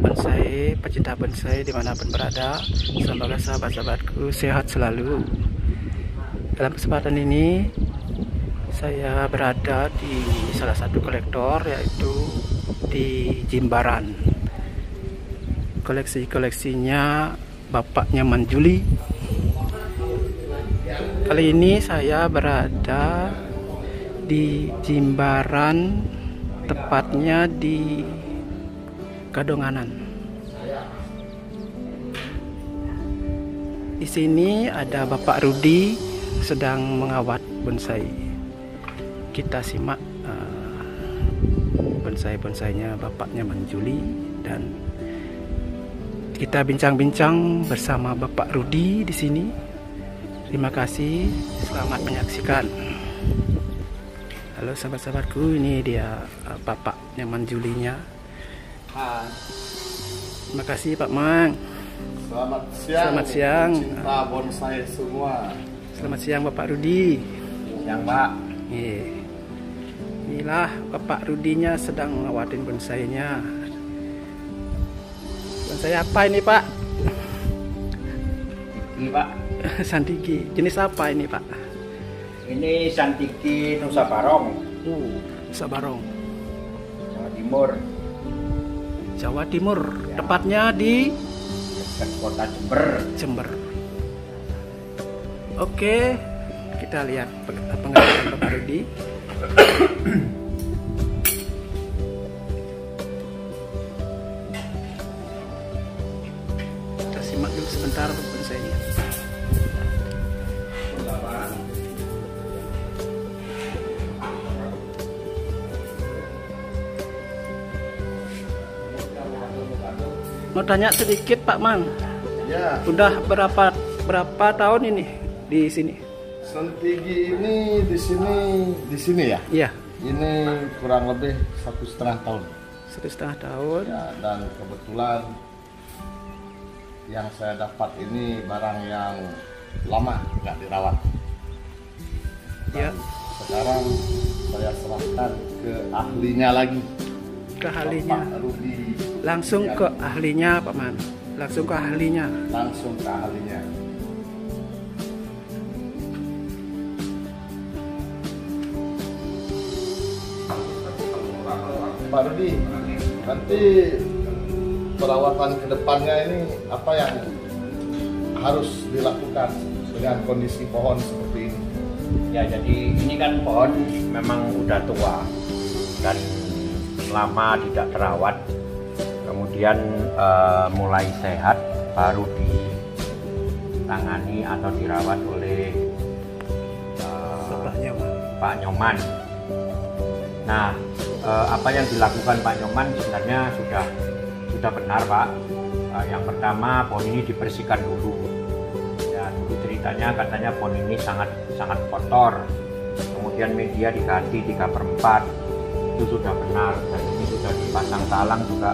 bonsai, pecinta bonsai dimanapun berada. Semoga sahabat-sahabatku sehat selalu. Dalam kesempatan ini saya berada di salah satu kolektor, yaitu di Jimbaran. Koleksinya bapaknya Manjuli. Kali ini saya berada di Jimbaran, tepatnya di Kadonganan. Di sini ada Bapak Rudi sedang mengawat bonsai. Kita simak bonsai-bonsainya bapaknya Manjuli dan kita bincang-bincang bersama Bapak Rudi di sini. Terima kasih, selamat menyaksikan. Halo sahabat-sahabatku, ini dia bapaknya Manjulinya. Terima kasih Pak Mang. Selamat siang. Selamat siang. Cinta bonsai semua. Selamat siang Bapak Rudi. Yang Pak. Inilah Bapak Rudinya sedang ngawatin bonsainya. Bonsai apa ini Pak? Ini Pak. Santiki. Jenis apa ini Pak? Ini Santiki Nusa Barong. Nusa Barong, Jawa Timur. Jawa Timur. Ya. Tepatnya di Dekat kota Jember. Jember. Oke, kita lihat pengamatan Bapak Rudi. Kita simak dulu sebentar bonsainya. Mau tanya sedikit Pak Mang. Ya. Udah berapa tahun ini di sini? Santiki ini di sini ya. Iya. Ini kurang lebih 1,5 tahun. 1,5 tahun. Ya, dan kebetulan yang saya dapat ini barang yang lama nggak dirawat. Ya. Sekarang saya serahkan ke ahlinya lagi. Ke ahlinya. Bapak Rudi. Langsung ke ahlinya Pak Man. Langsung ke ahlinya. Langsung ke ahlinya. Pak Rudi, nanti perawatan kedepannya ini apa yang harus dilakukan dengan kondisi pohon seperti ini? Ya, jadi ini kan pohon memang udah tua dan lama tidak terawat, kemudian mulai sehat baru ditangani atau dirawat oleh Pak Nyoman. Nah, apa yang dilakukan Pak Nyoman sebenarnya sudah benar Pak. Yang pertama, pohon ini dibersihkan dulu. Ya, dulu ceritanya katanya pohon ini sangat kotor. Kemudian media diganti 3/4. Itu sudah benar, dan ini sudah dipasang talang juga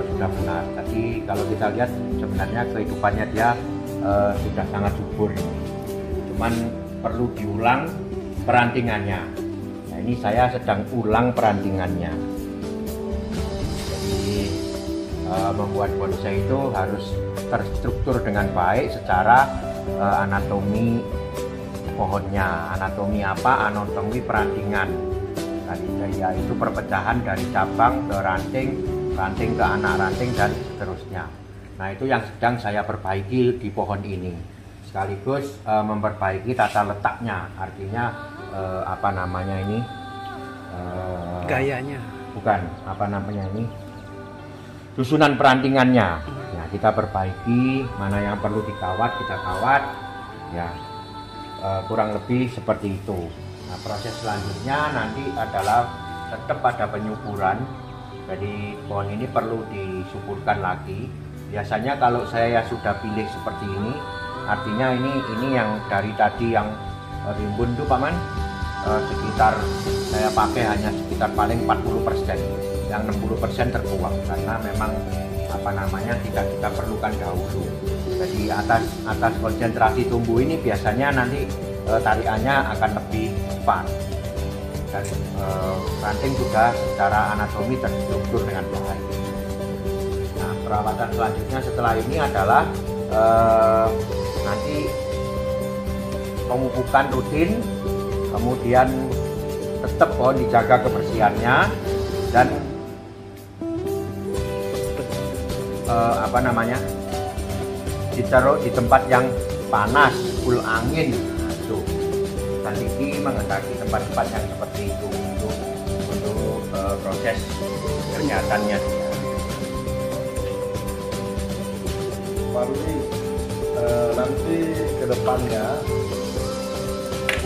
sudah benar. Tapi kalau kita lihat sebenarnya kehidupannya dia sudah sangat subur, cuman perlu diulang perantingannya. Nah, ini saya sedang ulang perantingannya. Jadi membuat bonsai itu harus terstruktur dengan baik secara anatomi pohonnya. Anatomi apa? Anatomi perantingan. Yaitu perpecahan dari cabang ke ranting, ranting ke anak ranting, dan seterusnya. Nah, itu yang sedang saya perbaiki di pohon ini, sekaligus memperbaiki tata letaknya. Artinya apa namanya ini, Gayanya. bukan, apa namanya ini, susunan perantingannya. Ya, kita perbaiki, mana yang perlu dikawat kita kawat, ya, kurang lebih seperti itu. Nah, proses selanjutnya nanti adalah tetap pada penyuburan. Jadi pohon ini perlu disuburkan lagi. Biasanya kalau saya sudah pilih seperti ini, artinya ini yang dari tadi yang rimbun itu Pak Man, sekitar saya pakai hanya sekitar paling 40%. Yang 60% terbuang karena memang apa namanya tidak kita perlukan dahulu. Jadi atas konsentrasi tumbuh ini biasanya nanti tarikannya akan lebih cepat, dan ranting juga secara anatomi terstruktur dengan baik. perawatan selanjutnya setelah ini adalah nanti pemupukan rutin, kemudian tetap pohon dijaga kebersihannya dan ditaruh di tempat yang panas, full angin. Nah, itu Sandiki menghendaki tempat-tempat yang seperti itu untuk proses kesehatannya dia. Pak Rudi, nanti ke depannya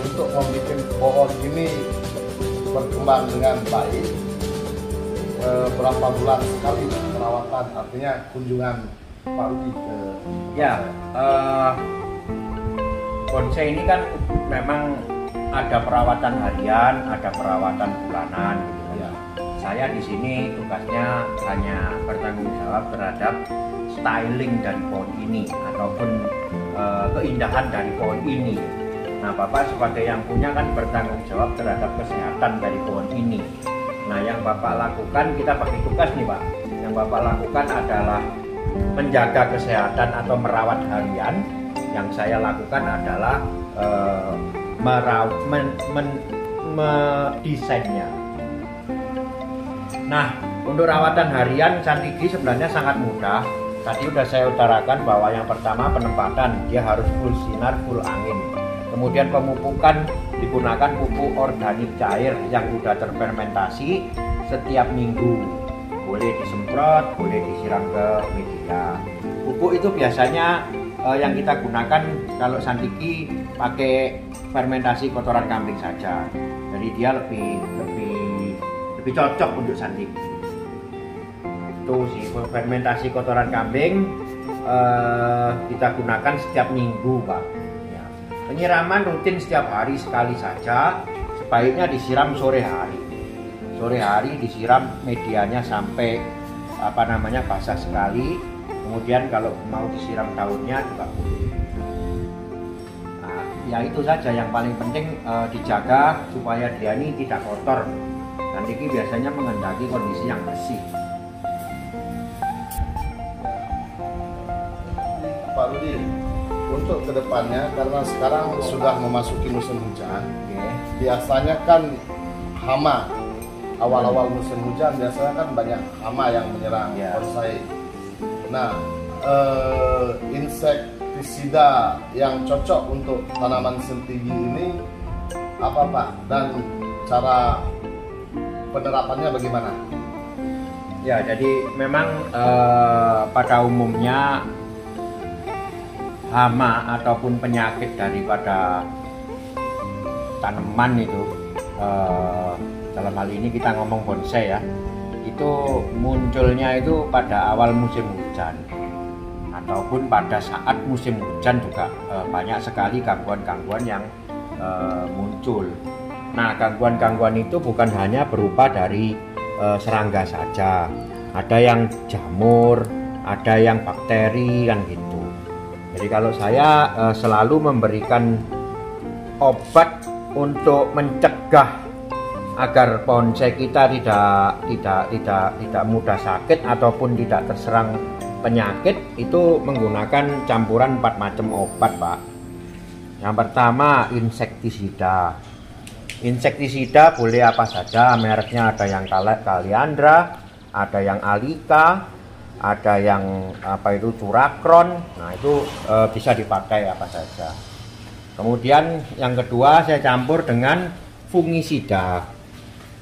untuk membuat pohon ini berkembang dengan baik, berapa bulan sekali perawatan, artinya kunjungan Pak Rudi ke bonsai ini kan memang ada perawatan harian, ada perawatan bulanan gitu ya. Saya di sini tugasnya hanya bertanggung jawab terhadap styling dari pohon ini ataupun keindahan dari pohon ini. Nah, Bapak sebagai yang punya kan bertanggung jawab terhadap kesehatan dari pohon ini. Nah, yang Bapak lakukan, kita bagi tugas nih Pak. Yang Bapak lakukan adalah menjaga kesehatan atau merawat harian. Yang saya lakukan adalah mendesainnya. Nah, untuk rawatan harian Sandiki sebenarnya sangat mudah. Tadi sudah saya utarakan bahwa yang pertama penempatan, dia harus full sinar, full angin. Kemudian pemupukan digunakan pupuk organik cair yang sudah terfermentasi setiap minggu. Boleh disemprot, boleh disiram ke media. Pupuk itu biasanya yang kita gunakan kalau Sandiki pakai fermentasi kotoran kambing saja. Jadi dia lebih cocok untuk Sandiki. Itu sih fermentasi kotoran kambing kita gunakan setiap minggu Pak. Ya. Penyiraman rutin setiap hari sekali saja. Sebaiknya disiram sore hari. Sore hari disiram medianya sampai basah sekali. Kemudian kalau mau disiram daunnya juga boleh. Nah, ya itu saja yang paling penting dijaga supaya dia ini tidak kotor. Sandiki biasanya menghendaki kondisi yang bersih. Pak Rudi, untuk kedepannya karena sekarang sudah memasuki musim hujan, biasanya kan hama awal-awal musim hujan biasanya kan banyak hama yang menyerang bonsai. Nah, insektisida yang cocok untuk tanaman sentigi ini apa Pak? Dan cara penerapannya bagaimana? Ya, jadi memang pada umumnya hama ataupun penyakit daripada tanaman itu dalam hal ini kita ngomong bonsai ya, itu munculnya itu pada awal musim hujan ataupun pada saat musim hujan juga banyak sekali gangguan-gangguan yang muncul. Nah, gangguan-gangguan itu bukan hanya berupa dari serangga saja, ada yang jamur, ada yang bakteri kan gitu. Jadi kalau saya selalu memberikan obat untuk mencegah agar bonsai kita tidak mudah sakit ataupun tidak terserang penyakit, itu menggunakan campuran 4 macam obat Pak. Yang pertama insektisida. Insektisida boleh apa saja, mereknya ada yang Kaliandra, ada yang Alika, ada yang Curakron. Nah, itu bisa dipakai apa saja. Kemudian yang kedua saya campur dengan fungisida.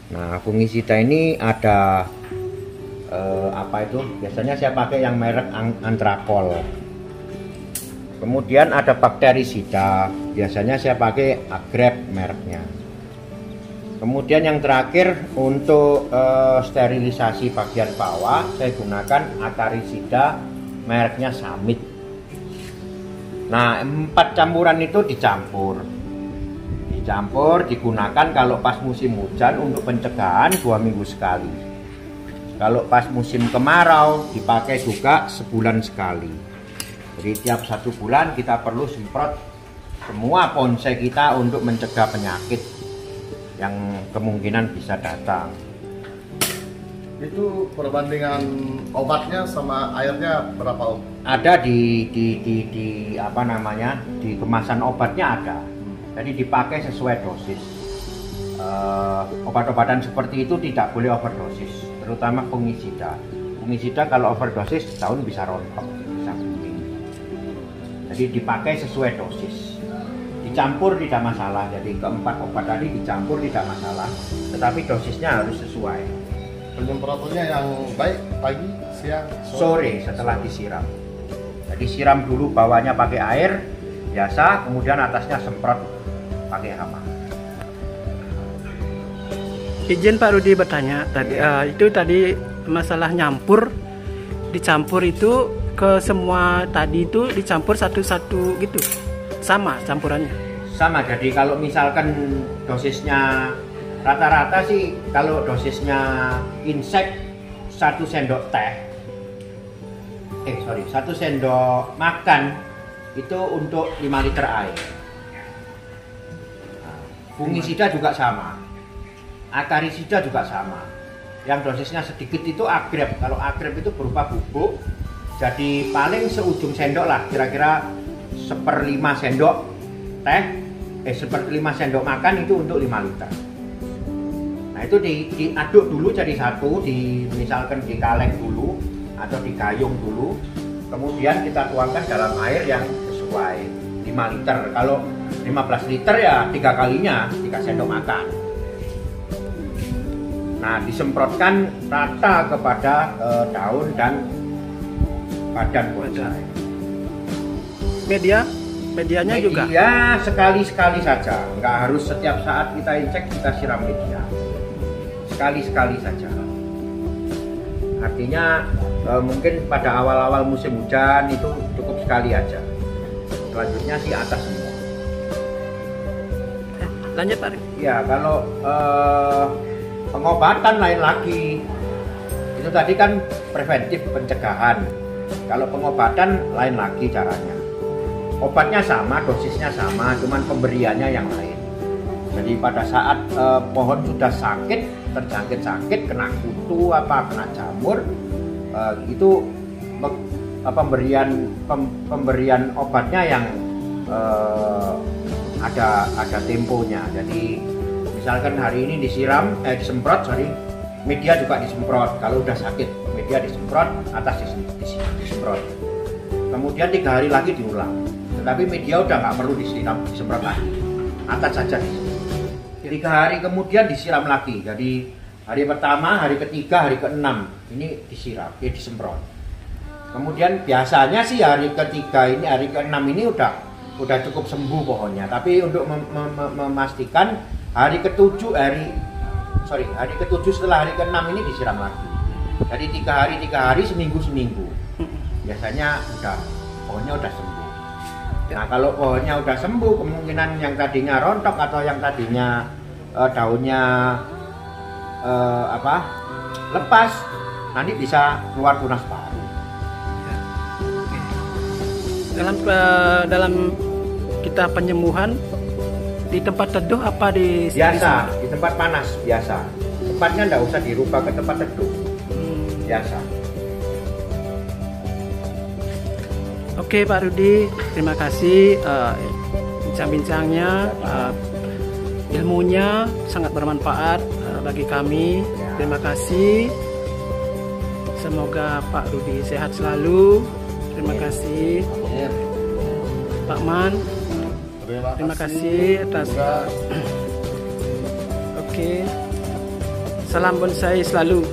Nah, fungisida ini ada biasanya saya pakai yang merek Antrakol. Kemudian ada bakterisida, biasanya saya pakai Agrep mereknya. Kemudian yang terakhir untuk sterilisasi bagian bawah saya gunakan Akarisida mereknya Samit. Nah, 4 campuran itu dicampur digunakan kalau pas musim hujan untuk pencegahan 2 minggu sekali. Kalau pas musim kemarau dipakai juga sebulan sekali. Jadi tiap 1 bulan kita perlu semprot semua bonsai kita untuk mencegah penyakit yang kemungkinan bisa datang. Itu perbandingan obatnya sama airnya berapa Om? Ada di apa namanya, di kemasan obatnya ada. Jadi dipakai sesuai dosis. Obat-obatan seperti itu tidak boleh overdosis, terutama fungisida. Fungisida kalau overdosis daun bisa rontok, bisa kuning. Jadi dipakai sesuai dosis. Dicampur tidak masalah. Jadi keempat obat tadi dicampur tidak masalah, tetapi dosisnya harus sesuai. Penyemprotannya yang baik pagi, siang, Sore setelah disiram. Jadi siram dulu bawahnya pakai air biasa, kemudian atasnya semprot pakai hama. Izin Pak Rudi bertanya tadi, itu tadi masalah nyampur, dicampur itu ke semua tadi itu dicampur satu-satu gitu, sama campurannya? Sama, jadi kalau misalkan dosisnya rata-rata sih, kalau dosisnya insek 1 sendok teh, 1 sendok makan itu untuk 5 liter air. Fungisida juga sama, akarisida juga sama. Yang dosisnya sedikit itu agrep. Kalau agrep itu berupa bubuk, jadi paling seujung sendok lah, kira-kira 1/5 sendok teh, 1/5 sendok makan itu untuk 5 liter. Nah itu diaduk dulu jadi satu, misalkan di kaleng dulu atau di gayung dulu, kemudian kita tuangkan dalam air yang sesuai 5 liter. Kalau 15 liter ya 3 kalinya 3 sendok makan. Nah disemprotkan rata kepada daun dan badan bonsai. Medianya juga? Ya sekali-sekali saja, nggak harus setiap saat kita insek kita siram media. Sekali-sekali saja. Artinya mungkin pada awal-awal musim hujan itu cukup sekali aja. Selanjutnya sih atas semua. Lanjut Pak. Ya kalau pengobatan lain lagi. Itu tadi kan preventif, pencegahan. Kalau pengobatan lain lagi caranya. Obatnya sama, dosisnya sama, cuman pemberiannya yang lain. Jadi pada saat pohon sudah sakit, terjangkit sakit, kena kutu apa kena jamur, itu pemberian obatnya yang ada temponya. Jadi misalkan hari ini disemprot, media juga disemprot. Kalau udah sakit, media disemprot, atas disemprot. Kemudian 3 hari lagi diulang. Tetapi media udah nggak perlu disemprot lagi, atas saja. 3 hari kemudian disiram lagi. Jadi hari pertama, hari ketiga, hari ke-6 ini disemprot. Kemudian biasanya sih hari ketiga ini, hari ke-6 ini udah cukup sembuh pohonnya. Tapi untuk memastikan hari ke-7 setelah hari ke-6 ini disiram lagi. Jadi 3 hari seminggu. Biasanya pohonnya udah sembuh. Nah kalau pohonnya udah sembuh, kemungkinan yang tadinya rontok atau yang tadinya daunnya lepas, nanti bisa keluar tunas baru. Dalam kita penyembuhan di tempat teduh apa di biasa di tempat panas biasa. Tempatnya nggak usah dirubah ke tempat teduh. Biasa. Oke Pak Rudi, terima kasih bincang-bincangnya, ilmunya sangat bermanfaat bagi kami. Terima kasih. Semoga Pak Rudi sehat selalu. Terima kasih Pak Man. Terima kasih atas. Oke. Salam bonsai selalu.